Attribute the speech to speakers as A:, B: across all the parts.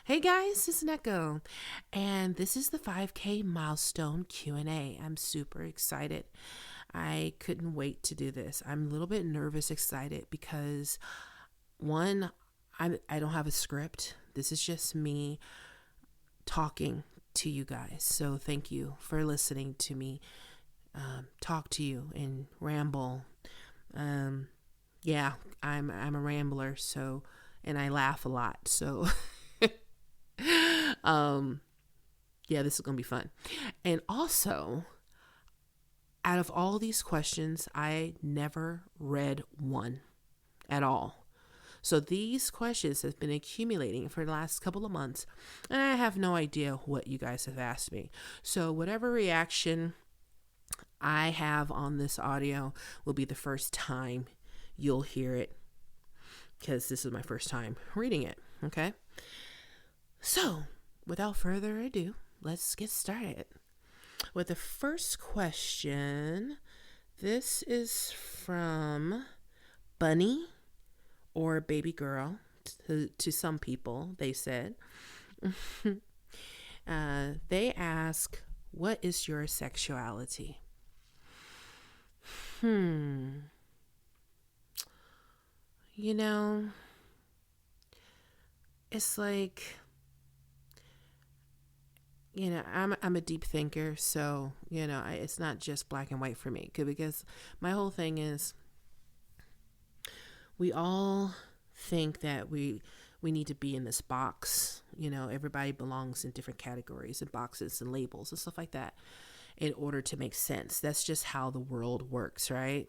A: Hey guys, this is Neko, and this is the 5K milestone Q&A. I'm super excited. I couldn't wait to do this. I'm a little bit nervous, excited because one, I don't have a script. This is just me talking to you guys. So thank you for listening to me talk to you and ramble. Yeah, I'm a rambler, so and I laugh a lot. So yeah, this is gonna be fun. And also, out of all these questions, I never read one at all. So these questions have been accumulating for the last couple of months, and I have no idea what you guys have asked me. So whatever reaction I have on this audio will be the first time you'll hear it, because this is my first time reading it. Okay, so without further ado, let's get started with the first question. This is from Bunny, or baby girl to some people, they said. They ask, what is your sexuality? You know, it's like, I'm a deep thinker, so it's not just black and white for me, because my whole thing is, we all think that we need to be in this box. Everybody belongs in different categories and boxes and labels and stuff like that in order to make sense. That's just how the world works, right?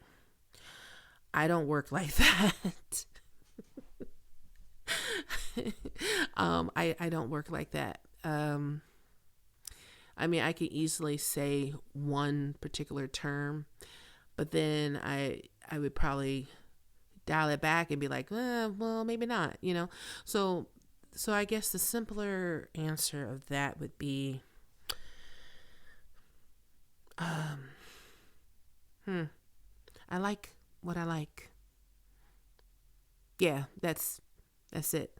A: I don't work like that. I don't work like that. I could easily say one particular term, but then I would probably dial it back and be like, well, maybe not, So I guess the simpler answer of that would be, I like what I like. Yeah, that's it.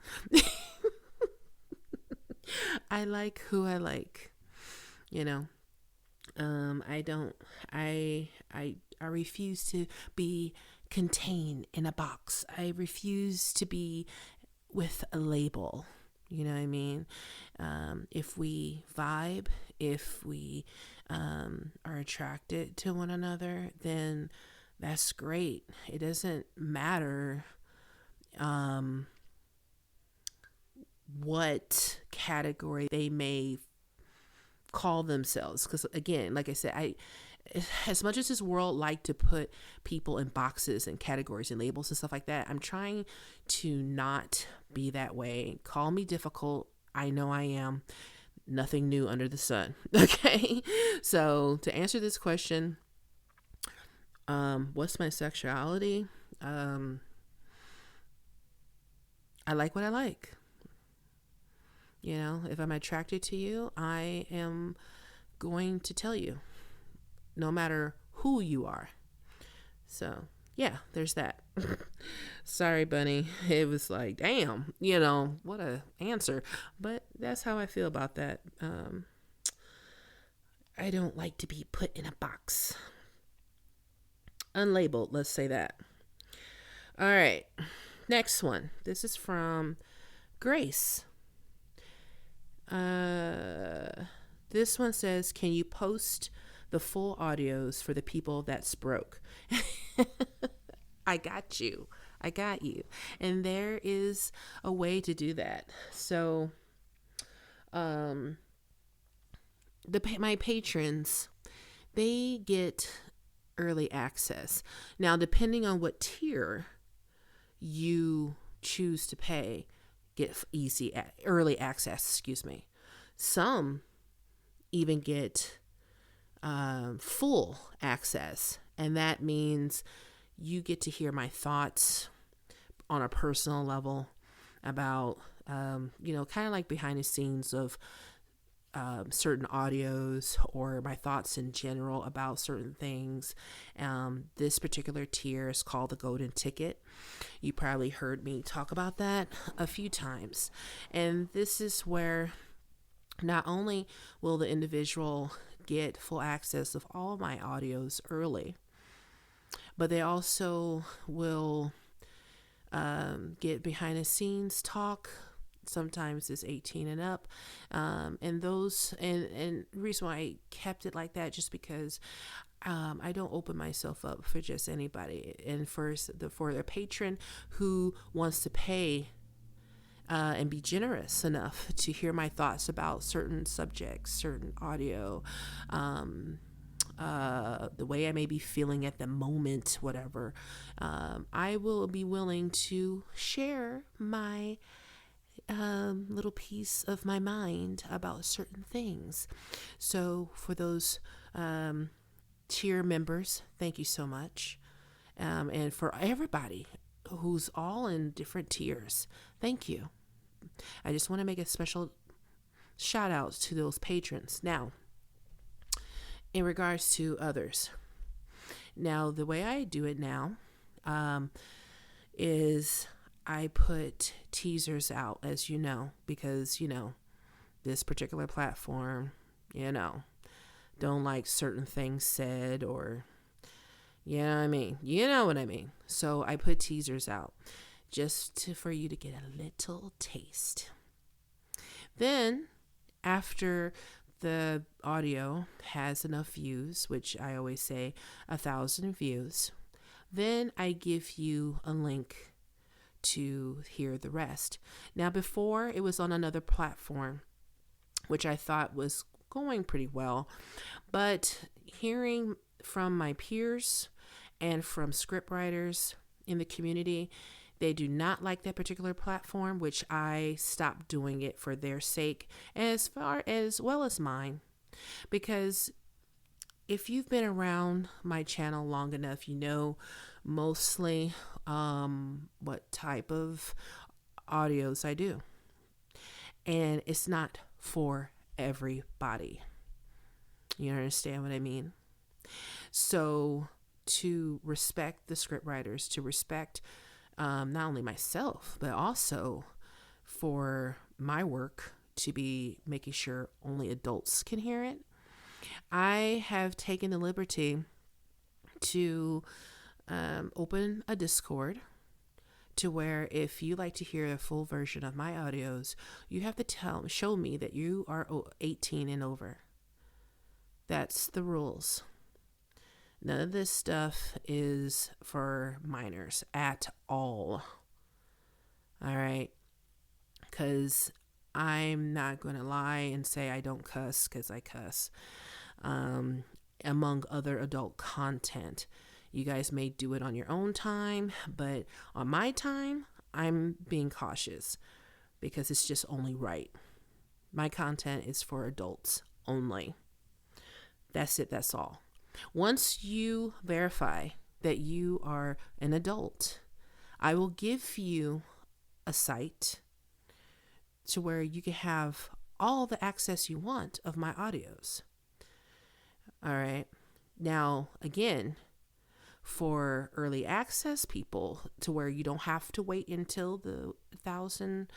A: I like who I like. I refuse to be contained in a box. I refuse to be with a label. You know what I mean? If we vibe, if we are attracted to one another, then that's great. It doesn't matter what category they may call themselves, because again, like I said, as much as this world like to put people in boxes and categories and labels and stuff like that, I'm trying to not be that way. Call me difficult, I know I am. Nothing new under the sun. Okay, so to answer this question, what's my sexuality? I like what I like. If I'm attracted to you, I am going to tell you, no matter who you are. So yeah, there's that. Sorry, Bunny. It was like, damn, what a answer. But that's how I feel about that. I don't like to be put in a box. Unlabeled, let's say that. All right, next one. This is from Grace. This one says, can you post the full audios for the people that's broke? I got you. And there is a way to do that. So, my patrons, they get early access. Now, depending on what tier you choose to pay, get early access, Some even get full access, and that means you get to hear my thoughts on a personal level about kind of like behind the scenes of certain audios or my thoughts in general about certain things. This particular tier is called the Golden Ticket. You probably heard me talk about that a few times. And this is where not only will the individual get full access of all my audios early, but they also will get behind the scenes talk. Sometimes it's 18 and up. And those, and the reason why I kept it like that, just because I don't open myself up for just anybody. And for the patron who wants to pay and be generous enough to hear my thoughts about certain subjects, certain audio, the way I may be feeling at the moment, whatever, I will be willing to share my little piece of my mind about certain things. So for those tier members, thank you so much. And for everybody who's all in different tiers, thank you. I just want to make a special shout out to those patrons. Now, in regards to others, now the way I do it now is I put teasers out, as you know, because, this particular platform, don't like certain things said, or, you know what I mean? So I put teasers out just for you to get a little taste. Then after the audio has enough views, which I always say 1,000 views, then I give you a link to hear the rest. Now, before, it was on another platform, which I thought was going pretty well, but hearing from my peers and from scriptwriters in the community, they do not like that particular platform, which I stopped doing it for their sake, as well as mine. Because if you've been around my channel long enough, you know mostly what type of audios I do. And it's not for everybody. You understand what I mean? So to respect the scriptwriters, to respect not only myself, but also for my work to be making sure only adults can hear it, I have taken the liberty to open a Discord to where if you like to hear a full version of my audios, you have to show me that you are 18 and over. That's the rules. None of this stuff is for minors at all. All right. Because I'm not going to lie and say I don't cuss, because I cuss. Among other adult content. You guys may do it on your own time, but on my time, I'm being cautious because it's just only right. My content is for adults only. That's it. That's all. Once you verify that you are an adult, I will give you a site to where you can have all the access you want of my audios. All right. Now, again, for early access people, to where you don't have to wait until the 1,000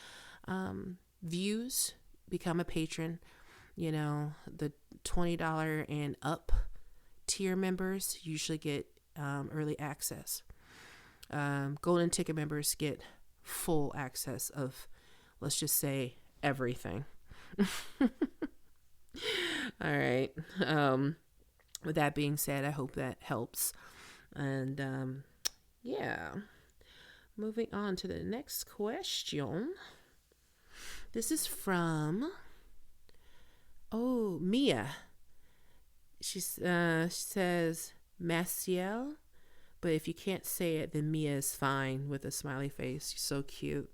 A: views, become a patron. The $20 and up tier members usually get early access. Golden ticket members get full access of, let's just say, everything. All right. With that being said, I hope that helps. And yeah, moving on to the next question. This is from Mia. She says Massiel, but if you can't say it, then Mia is fine, with a smiley face. She's so cute.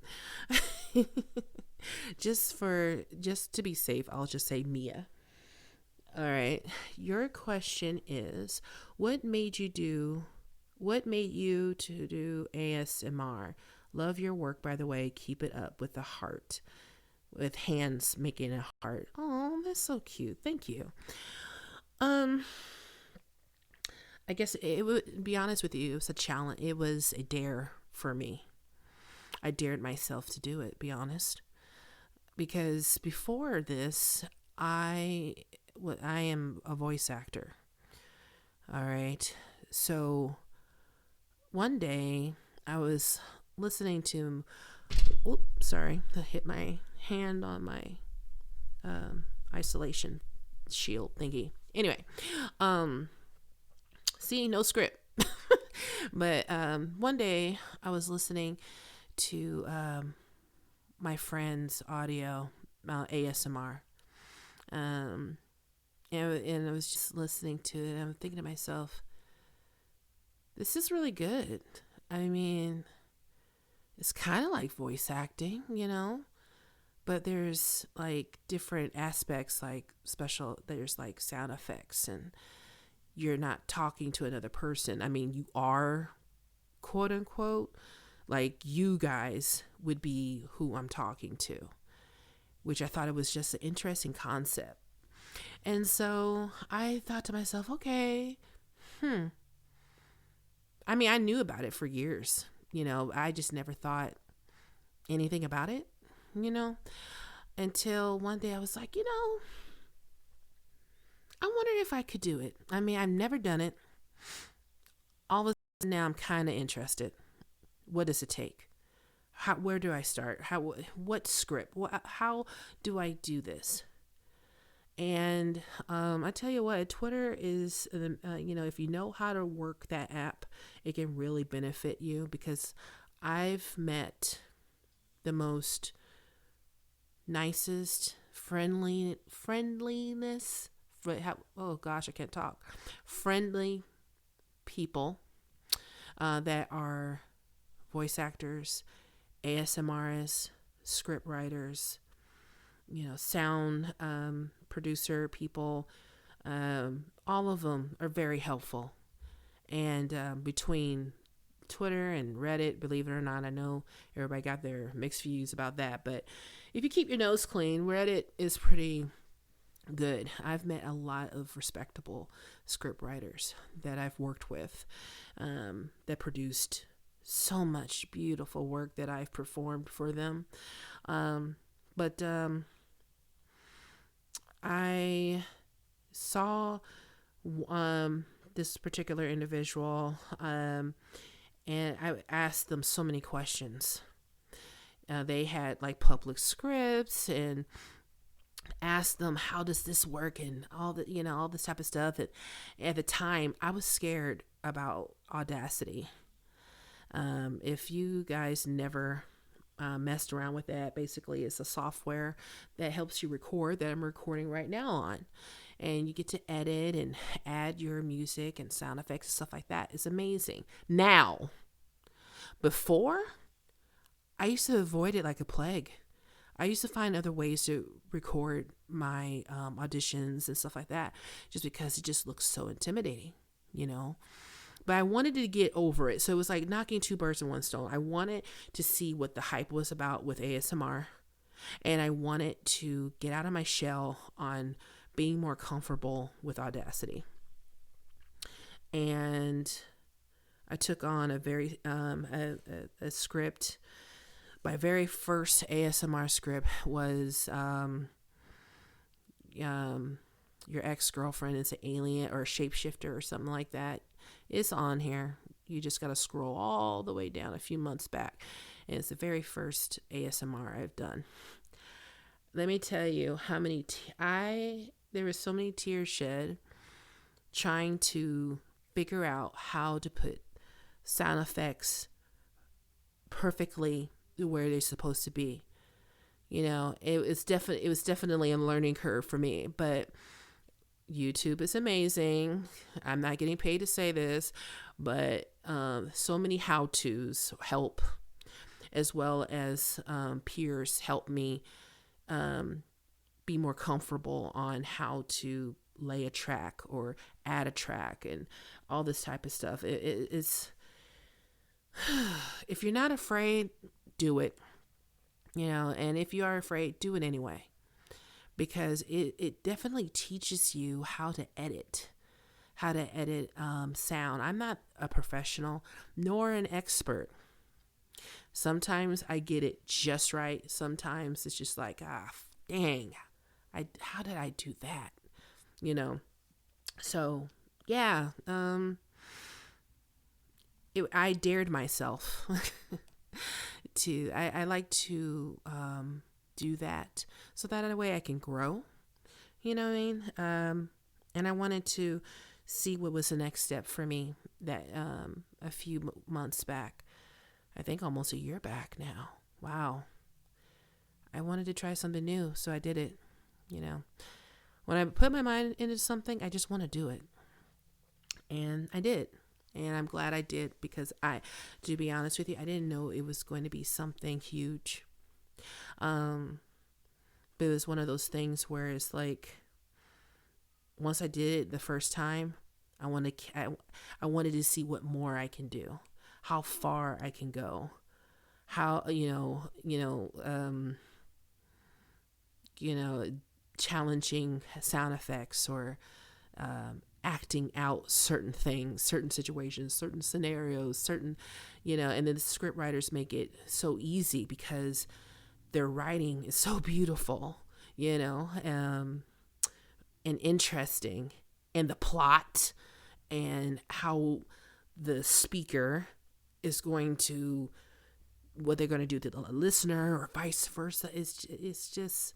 A: Just to be safe, I'll just say Mia. All right. Your question is, what made you to do ASMR? Love your work, by the way. Keep it up, with the heart. with hands making a heart. Oh, that's so cute. Thank you. I guess it would be honest with you, it was a challenge. It was a dare for me. I dared myself to do it, be honest. Because before this, I am a voice actor. All right. So one day I was listening to, oops, sorry, I hit my hand on my isolation shield thingy. Anyway, see, no script. But one day I was listening to my friend's audio, ASMR. And I was just listening to it. I'm thinking to myself, this is really good. I mean, it's kind of like voice acting, you know, but there's like different aspects, like there's like sound effects, and you're not talking to another person. I mean, you are, quote unquote, like you guys would be who I'm talking to, which I thought it was just an interesting concept. And so I thought to myself, okay, I mean, I knew about it for years, you know, I just never thought anything about it, you know, until one day I was like, you know, I wondered if I could do it. I mean, I've never done it. All of a sudden now I'm kind of interested. What does it take? Where do I start? What script? How do I do this? And I tell you what, Twitter is, you know, if you know how to work that app, it can really benefit you, because I've met the most nicest friendliness. Oh gosh, I can't talk. Friendly people that are voice actors, ASMRs, script writers, you know, sound producer people. All of them are very helpful. And between Twitter and Reddit, believe it or not, I know everybody got their mixed views about that, but if you keep your nose clean, Reddit is pretty good. I've met a lot of respectable script writers that I've worked with that produced so much beautiful work that I've performed for them. But I saw this particular individual and I asked them so many questions. They had like public scripts, and asked them, how does this work, and all the, you know, all this type of stuff. And at the time I was scared about Audacity. If you guys never messed around with that, basically it's a software that helps you record, that I'm recording right now on, and you get to edit and add your music and sound effects and stuff like that. It's amazing. Now, before, I used to avoid it like a plague. I used to find other ways to record my auditions and stuff like that, just because it just looks so intimidating, you know. But I wanted to get over it. So it was like knocking two birds in one stone. I wanted to see what the hype was about with ASMR. And I wanted to get out of my shell on being more comfortable with Audacity. And I took on a very a script. My very first ASMR script was your ex-girlfriend is an alien or a shapeshifter or something like that. It's on here. You just got to scroll all the way down a few months back. And it's the very first ASMR I've done. Let me tell you how many there were so many tears shed trying to figure out how to put sound effects perfectly where they're supposed to be. You know, it was definitely a learning curve for me, but YouTube is amazing. I'm not getting paid to say this, but so many how-tos help, as well as peers help me be more comfortable on how to lay a track or add a track and all this type of stuff. It's if you're not afraid, do it. And if you are afraid, do it anyway, because it definitely teaches you how to edit sound. I'm not a professional nor an expert. Sometimes I get it just right. Sometimes it's just like, dang, how did I do that? So yeah, I dared myself I like to do that so that in a way I can grow, you know what I mean? And I wanted to see what was the next step for me that a few months back, I think almost a year back now. Wow. I wanted to try something new, so I did it. When I put my mind into something, I just want to do it. And I did. And I'm glad I did, because to be honest with you, I didn't know it was going to be something huge. But it was one of those things where it's like, once I did it the first time, I wanted to see what more I can do, how far I can go, how challenging sound effects, or acting out certain things, certain situations, certain scenarios, certain, and then the script writers make it so easy because their writing is so beautiful, and interesting, and the plot and how the speaker is going to, what they're going to do to the listener or vice versa. It's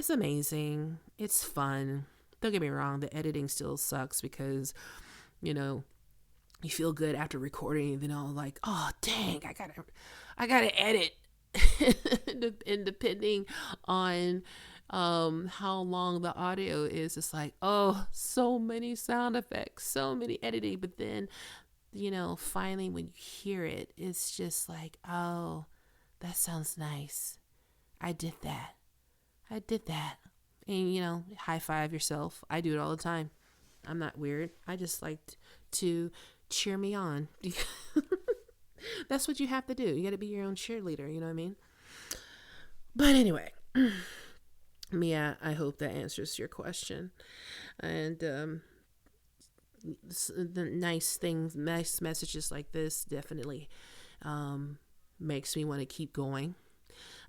A: amazing. It's fun. Don't get me wrong, the editing still sucks because, you feel good after recording, like, oh dang, I gotta edit. And depending on how long the audio is, it's like, oh, so many sound effects, so many editing. But then, finally when you hear it, it's just like, oh, that sounds nice. I did that. And, high five yourself. I do it all the time. I'm not weird. I just like to cheer me on. That's what you have to do. You got to be your own cheerleader. You know what I mean? But anyway, Mia, I hope that answers your question. And the nice messages like this definitely makes me want to keep going.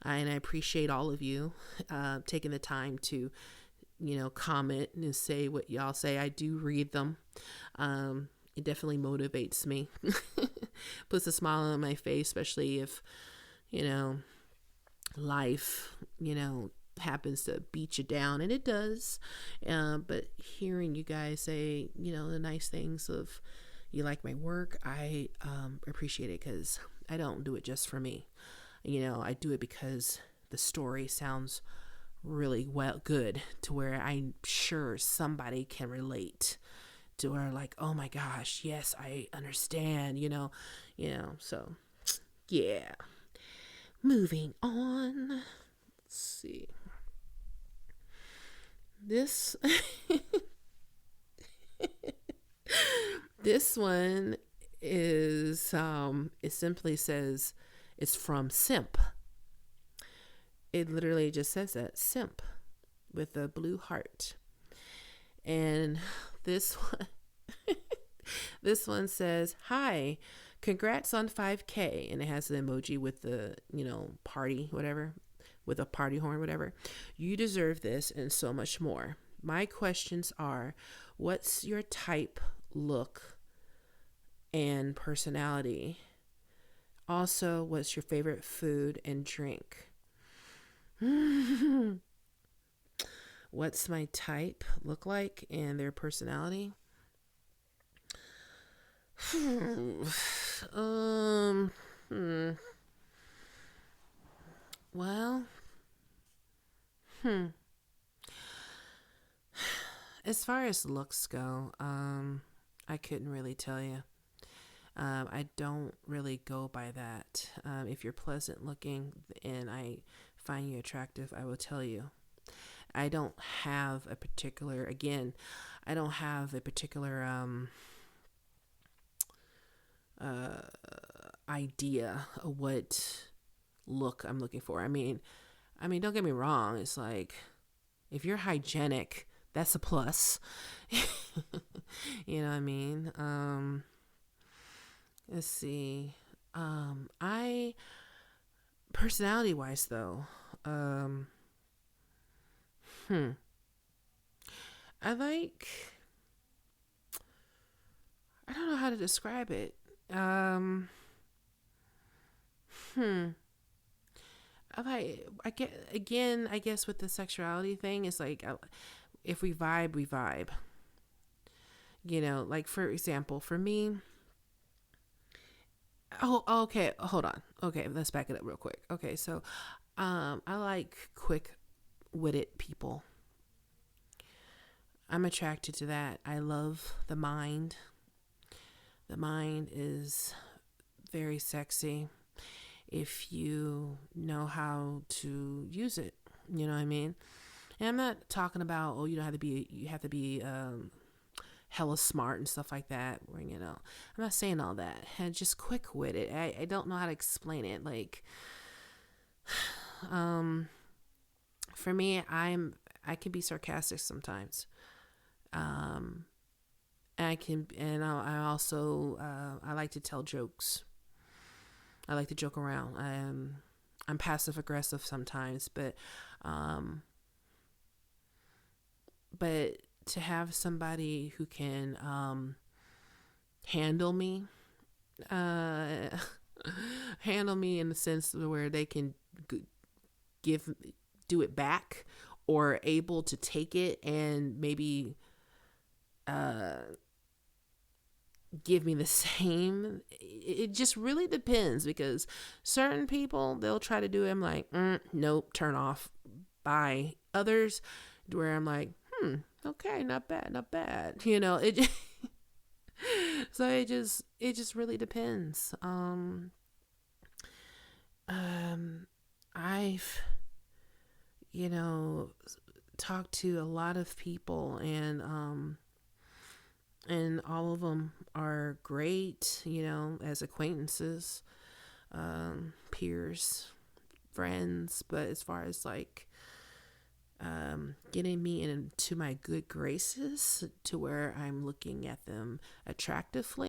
A: And I appreciate all of you taking the time to, comment and say what y'all say. I do read them. It definitely motivates me. Puts a smile on my face, especially if, life, happens to beat you down, and it does. But hearing you guys say, the nice things of you like my work, I appreciate it, because I don't do it just for me. I do it because the story sounds really good, to where I'm sure somebody can relate, to where like, oh my gosh, yes, I understand, so yeah. Moving on. Let's see. This this one is it simply says it's from Simp. It literally just says that, Simp, with a blue heart. And this one says, hi, congrats on 5K. And it has the emoji with the, party, whatever, with a party horn, whatever. You deserve this and so much more. My questions are, what's your type, look, and personality? Also, what's your favorite food and drink? What's my type look like and their personality? Well, as far as looks go, I couldn't really tell you. I don't really go by that. If you're pleasant looking and I find you attractive, I will tell you. I don't have a particular idea of what look I'm looking for. I mean, don't get me wrong. It's like if you're hygienic, that's a plus. You know what I mean? Let's see. I personality wise though, hmm, I like. I don't know how to describe it. Um, hmm. I get again. I guess with the sexuality thing, it's like if we vibe, we vibe. Like for example, for me. Oh, okay. Hold on. Okay, let's back it up real quick. Okay, so, I like quick-witted people. I'm attracted to that. I love the mind. The mind is very sexy if you know how to use it. You know what I mean? And I'm not talking about, oh, you have to be hella smart and stuff like that. Where I'm not saying all that. And just quick witted. I don't know how to explain it. Like, um, for me, I can be sarcastic sometimes. Um, I also I like to tell jokes. I like to joke around. I'm passive aggressive sometimes, um, but to have somebody who can handle me, uh, handle me in the sense where they can give do it back, or able to take it and maybe uh give me the same. It just really depends, because certain people, they'll try to do it, I'm like, nope, turn off, bye. Others, where I'm like, okay, not bad, not bad. So it just really depends. I've you know talked to a lot of people, and all of them are great, as acquaintances, peers, friends. But as far as like getting me into my good graces to where I'm looking at them attractively,